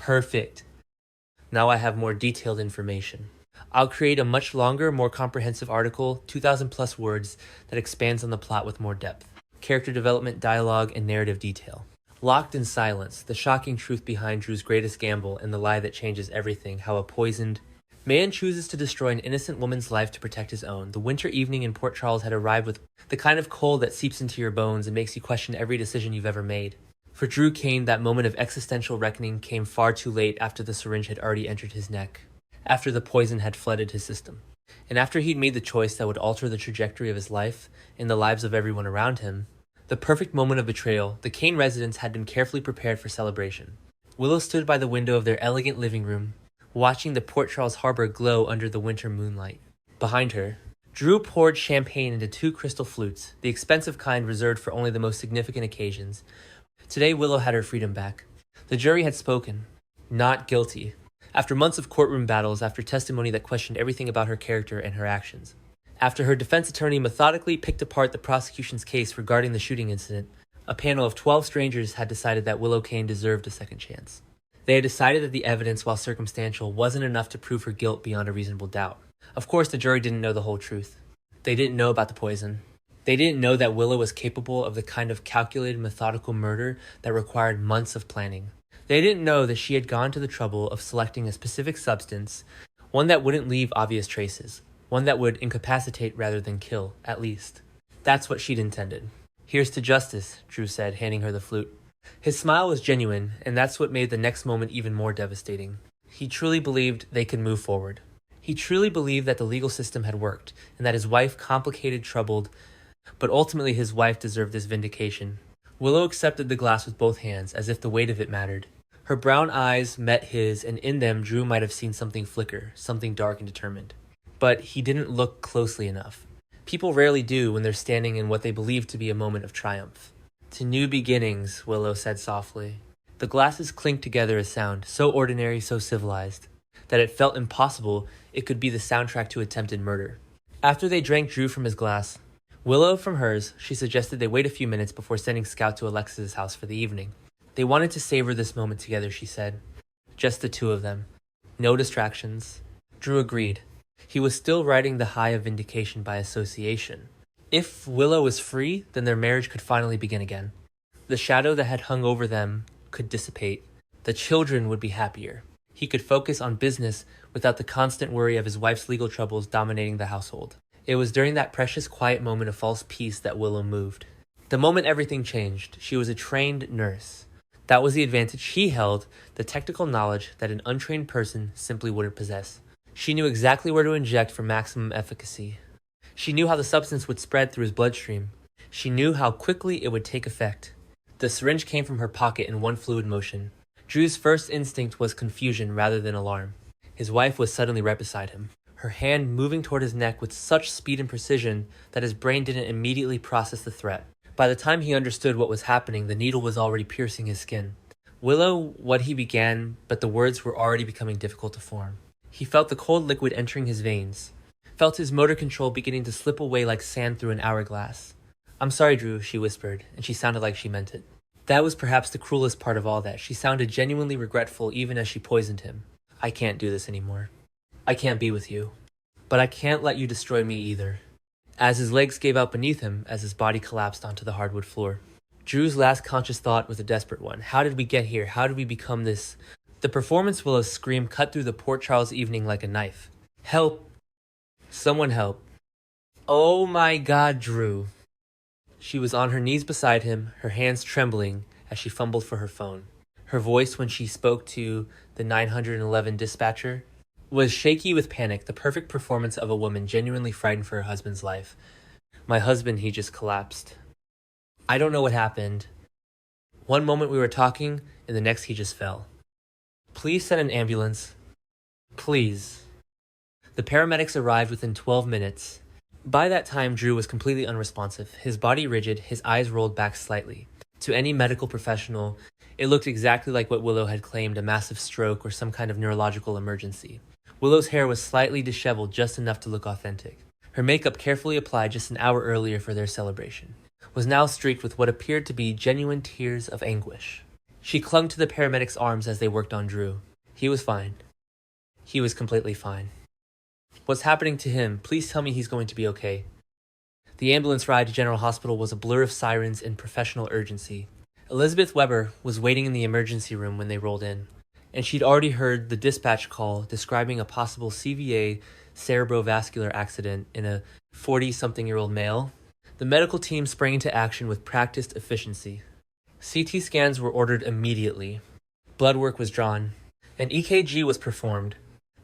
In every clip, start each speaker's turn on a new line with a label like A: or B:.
A: Perfect. Now I have more detailed information. I'll create a much longer, more comprehensive article, 2,000 plus words, that expands on the plot with more depth. Character development, dialogue, and narrative detail. Locked in silence, the shocking truth behind Drew's greatest gamble and the lie that changes everything, how a poisoned man chooses to destroy an innocent woman's life to protect his own. The winter evening in Port Charles had arrived with the kind of cold that seeps into your bones and makes you question every decision you've ever made. For Drew Kane, that moment of existential reckoning came far too late after the syringe had already entered his neck, after the poison had flooded his system, and after he'd made the choice that would alter the trajectory of his life and the lives of everyone around him. The perfect moment of betrayal, the Kane residence had been carefully prepared for celebration. Willow stood by the window of their elegant living room, watching the Port Charles harbor glow under the winter moonlight. Behind her, Drew poured champagne into 2 crystal flutes, the expensive kind reserved for only the most significant occasions. Today, Willow had her freedom back. The jury had spoken. Not guilty. After months of courtroom battles, after testimony that questioned everything about her character and her actions. After her defense attorney methodically picked apart the prosecution's case regarding the shooting incident, a panel of 12 strangers had decided that Willow Kane deserved a second chance. They had decided that the evidence, while circumstantial, wasn't enough to prove her guilt beyond a reasonable doubt. Of course, the jury didn't know the whole truth. They didn't know about the poison. They didn't know that Willow was capable of the kind of calculated, methodical murder that required months of planning. They didn't know that she had gone to the trouble of selecting a specific substance, one that wouldn't leave obvious traces, one that would incapacitate rather than kill, at least. That's what she'd intended. "Here's to justice," Drew said, handing her the flute. His smile was genuine, and that's what made the next moment even more devastating. He truly believed they could move forward. He truly believed that the legal system had worked, and that his wife, complicated, troubled, but ultimately his wife deserved this vindication. Willow accepted the glass with both hands, as if the weight of it mattered. Her brown eyes met his, and in them Drew might have seen something flicker, something dark and determined. But he didn't look closely enough. People rarely do when they're standing in what they believe to be a moment of triumph. "To new beginnings," Willow said softly. The glasses clinked together a sound, so ordinary, so civilized, that it felt impossible it could be the soundtrack to attempted murder. After they drank Drew from his glass, Willow from hers, she suggested they wait a few minutes before sending Scout to Alexis's house for the evening. They wanted to savor this moment together, she said. Just the 2 of them. No distractions. Drew agreed. He was still riding the high of vindication by association. If Willow was free, then their marriage could finally begin again. The shadow that had hung over them could dissipate. The children would be happier. He could focus on business without the constant worry of his wife's legal troubles dominating the household. It was during that precious quiet moment of false peace that Willow moved. The moment everything changed, she was a trained nurse. That was the advantage he held, the technical knowledge that an untrained person simply wouldn't possess. She knew exactly where to inject for maximum efficacy. She knew how the substance would spread through his bloodstream. She knew how quickly it would take effect. The syringe came from her pocket in one fluid motion. Drew's first instinct was confusion rather than alarm. His wife was suddenly right beside him, her hand moving toward his neck with such speed and precision that his brain didn't immediately process the threat. By the time he understood what was happening, the needle was already piercing his skin. Willow, what he began, but the words were already becoming difficult to form. He felt the cold liquid entering his veins, felt his motor control beginning to slip away like sand through an hourglass. "I'm sorry, Drew," she whispered, and she sounded like she meant it. That was perhaps the cruelest part of all that. She sounded genuinely regretful even as she poisoned him. "I can't do this anymore. I can't be with you. But I can't let you destroy me either." As his legs gave out beneath him, as his body collapsed onto the hardwood floor. Drew's last conscious thought was a desperate one. How did we get here? How did we become this? The performance Willow's scream cut through the Port Charles evening like a knife. "Help! Someone help!" "Oh my God, Drew!" She was on her knees beside him, her hands trembling as she fumbled for her phone. Her voice, when she spoke to the 911 dispatcher, was shaky with panic, the perfect performance of a woman genuinely frightened for her husband's life. "My husband, he just collapsed. I don't know what happened. One moment we were talking, and the next he just fell. Please send an ambulance. Please." The paramedics arrived within 12 minutes. By that time, Drew was completely unresponsive, his body rigid, his eyes rolled back slightly. To any medical professional, it looked exactly like what Willow had claimed, a massive stroke or some kind of neurological emergency. Willow's hair was slightly disheveled, just enough to look authentic. Her makeup, carefully applied just an hour earlier for their celebration, was now streaked with what appeared to be genuine tears of anguish. She clung to the paramedics' arms as they worked on Drew. He was fine. He was completely fine. What's happening to him? Please tell me he's going to be okay. The ambulance ride to General Hospital was a blur of sirens and professional urgency. Elizabeth Weber was waiting in the emergency room when they rolled in, and she'd already heard the dispatch call describing a possible CVA cerebrovascular accident in a 40-something-year-old male. The medical team sprang into action with practiced efficiency. CT scans were ordered immediately. Blood work was drawn. An EKG was performed.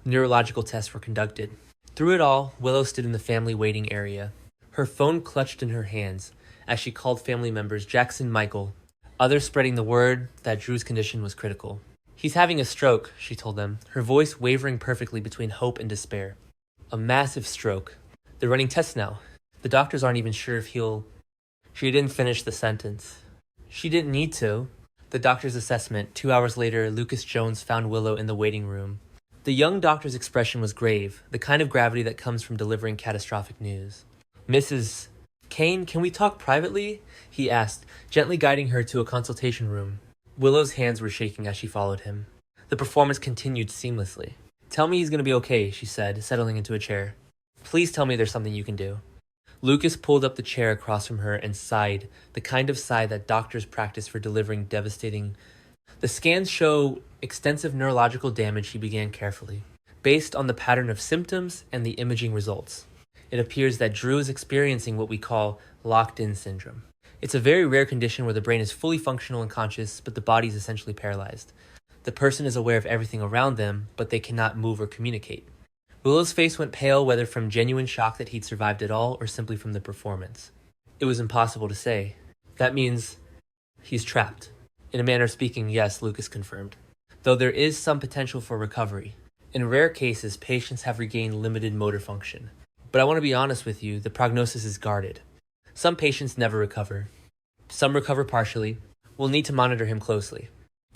A: Neurological tests were conducted. Through it all, Willow stood in the family waiting area. Her phone clutched in her hands as she called family members Jackson, Michael, others spreading the word that Drew's condition was critical. He's having a stroke, she told them, her voice wavering perfectly between hope and despair. A massive stroke. They're running tests now. The doctors aren't even sure if he'll... She didn't finish the sentence. She didn't need to. The doctor's assessment. 2 hours later, Lucas Jones found Willow in the waiting room. The young doctor's expression was grave, the kind of gravity that comes from delivering catastrophic news. Mrs. Kane, can we talk privately? He asked, gently guiding her to a consultation room. Willow's hands were shaking as she followed him. The performance continued seamlessly. Tell me he's going to be okay, she said, settling into a chair. Please tell me there's something you can do. Lucas pulled up the chair across from her and sighed, the kind of sigh that doctors practice for delivering devastating... The scans show extensive neurological damage, he began carefully, based on the pattern of symptoms and the imaging results. It appears that Drew is experiencing what we call locked-in syndrome. It's a very rare condition where the brain is fully functional and conscious, but the body is essentially paralyzed. The person is aware of everything around them, but they cannot move or communicate. Willow's face went pale, whether from genuine shock that he'd survived at all or simply from the performance. It was impossible to say. That means he's trapped. In a manner of speaking, yes, Lucas confirmed. Though there is some potential for recovery. In rare cases, patients have regained limited motor function. But I want to be honest with you, the prognosis is guarded. Some patients never recover. Some recover partially. We'll need to monitor him closely.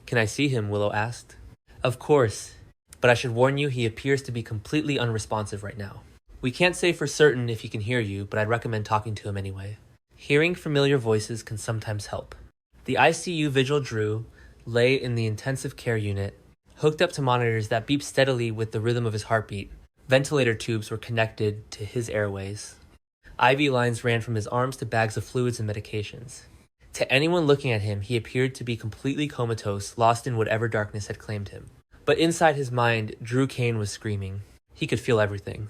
A: Can I see him? Willow asked. Of course, but I should warn you he appears to be completely unresponsive right now. We can't say for certain if he can hear you, but I'd recommend talking to him anyway. Hearing familiar voices can sometimes help. The ICU vigil Drew lay in the intensive care unit, hooked up to monitors that beeped steadily with the rhythm of his heartbeat. Ventilator tubes were connected to his airways. IV lines ran from his arms to bags of fluids and medications. To anyone looking at him, he appeared to be completely comatose, lost in whatever darkness had claimed him. But inside his mind, Drew Kane was screaming. He could feel everything.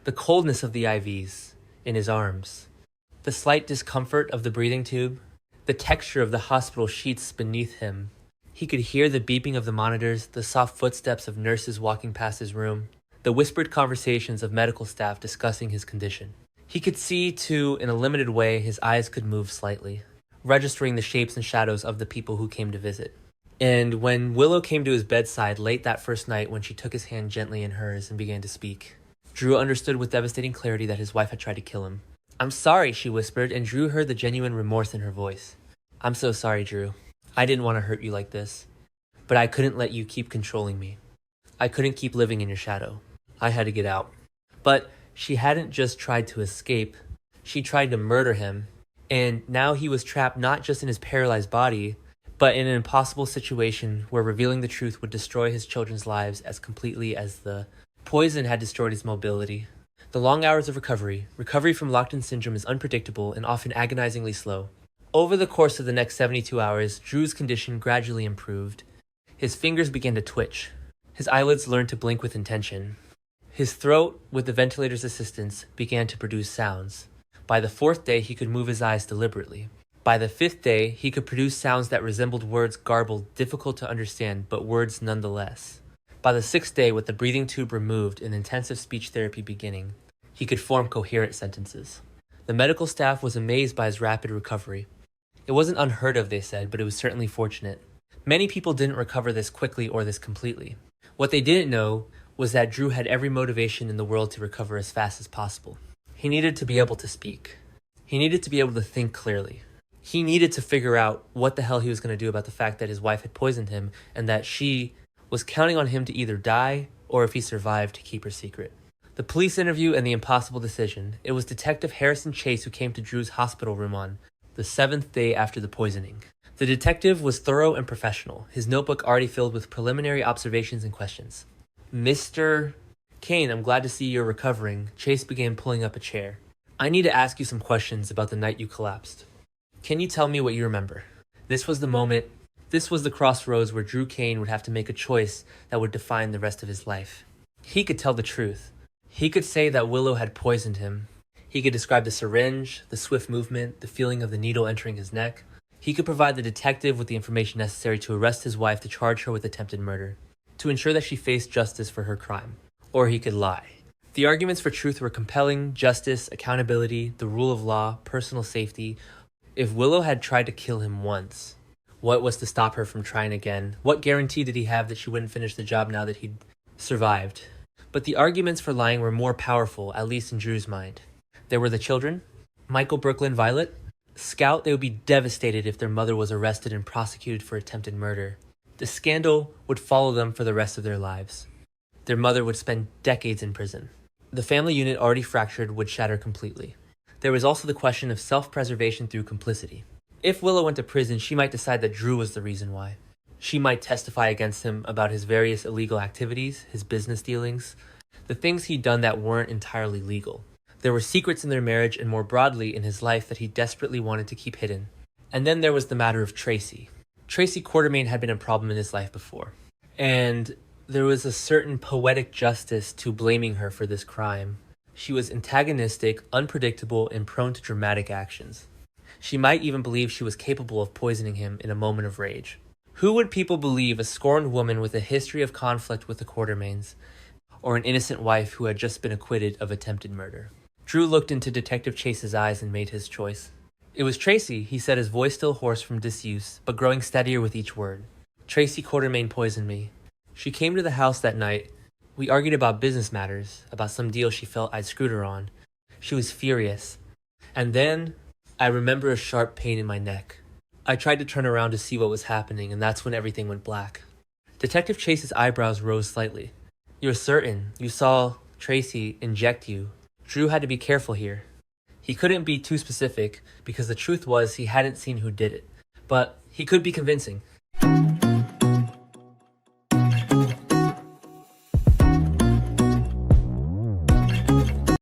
A: The coldness of the IVs in his arms, the slight discomfort of the breathing tube, the texture of the hospital sheets beneath him. He could hear the beeping of the monitors, the soft footsteps of nurses walking past his room, the whispered conversations of medical staff discussing his condition. He could see, too, in a limited way, his eyes could move slightly, registering the shapes and shadows of the people who came to visit. And when Willow came to his bedside late that first night when she took his hand gently in hers and began to speak, Drew understood with devastating clarity that his wife had tried to kill him. I'm sorry, she whispered, and Drew heard the genuine remorse in her voice. I'm so sorry, Drew. I didn't want to hurt you like this, but I couldn't let you keep controlling me. I couldn't keep living in your shadow. I had to get out. But she hadn't just tried to escape. She tried to murder him. And now he was trapped not just in his paralyzed body, but in an impossible situation where revealing the truth would destroy his children's lives as completely as the poison had destroyed his mobility. The long hours of recovery from locked-in syndrome is unpredictable and often agonizingly slow. Over the course of the next 72 hours, Drew's condition gradually improved. His fingers began to twitch. His eyelids learned to blink with intention. His throat, with the ventilator's assistance, began to produce sounds. By the 4th day, he could move his eyes deliberately. By the 5th day, he could produce sounds that resembled words garbled, difficult to understand, but words nonetheless. By the 6th day, with the breathing tube removed and intensive speech therapy beginning, he could form coherent sentences. The medical staff was amazed by his rapid recovery. It wasn't unheard of, they said, but it was certainly fortunate. Many people didn't recover this quickly or this completely. What they didn't know was that Drew had every motivation in the world to recover as fast as possible. He needed to be able to speak. He needed to be able to think clearly. He needed to figure out what the hell he was going to do about the fact that his wife had poisoned him and that she was counting on him to either die or, if he survived, to keep her secret. The police interview and the impossible decision. It was Detective Harrison Chase who came to Drew's hospital room on the 7th day after the poisoning. The detective was thorough and professional, his notebook already filled with preliminary observations and questions. Mr. Kane, I'm glad to see you're recovering. Chase began pulling up a chair. I need to ask you some questions about the night you collapsed. Can you tell me what you remember? This was the crossroads where Drew Kane would have to make a choice that would define the rest of his life. He could tell the truth. He could say that Willow had poisoned him. He could describe the syringe, the swift movement, the feeling of the needle entering his neck. He could provide the detective with the information necessary to arrest his wife to charge her with attempted murder, to ensure that she faced justice for her crime. Or he could lie. The arguments for truth were compelling: justice, accountability, the rule of law, personal safety. If Willow had tried to kill him once, what was to stop her from trying again? What guarantee did he have that she wouldn't finish the job now that he'd survived? But the arguments for lying were more powerful, at least in Drew's mind. There were the children, Michael, Brooklyn, Violet. Scout, they would be devastated if their mother was arrested and prosecuted for attempted murder. The scandal would follow them for the rest of their lives. Their mother would spend decades in prison. The family unit, already fractured, would shatter completely. There was also the question of self-preservation through complicity. If Willow went to prison, she might decide that Drew was the reason why. She might testify against him about his various illegal activities, his business dealings, the things he'd done that weren't entirely legal. There were secrets in their marriage and more broadly in his life that he desperately wanted to keep hidden. And then there was the matter of Tracy. Tracy Quartermaine had been a problem in his life before. And there was a certain poetic justice to blaming her for this crime. She was antagonistic, unpredictable, and prone to dramatic actions. She might even believe she was capable of poisoning him in a moment of rage. Who would people believe, a scorned woman with a history of conflict with the Quartermaines, or an innocent wife who had just been acquitted of attempted murder? Drew looked into Detective Chase's eyes and made his choice. It was Tracy, he said, his voice still hoarse from disuse, but growing steadier with each word. Tracy Quartermaine poisoned me. She came to the house that night. We argued about business matters, about some deal she felt I'd screwed her on. She was furious. And then, I remember a sharp pain in my neck. I tried to turn around to see what was happening, and that's when everything went black. Detective Chase's eyebrows rose slightly. You're certain you saw Tracy inject you? Drew had to be careful here. He couldn't be too specific, because the truth was he hadn't seen who did it. But he could be convincing.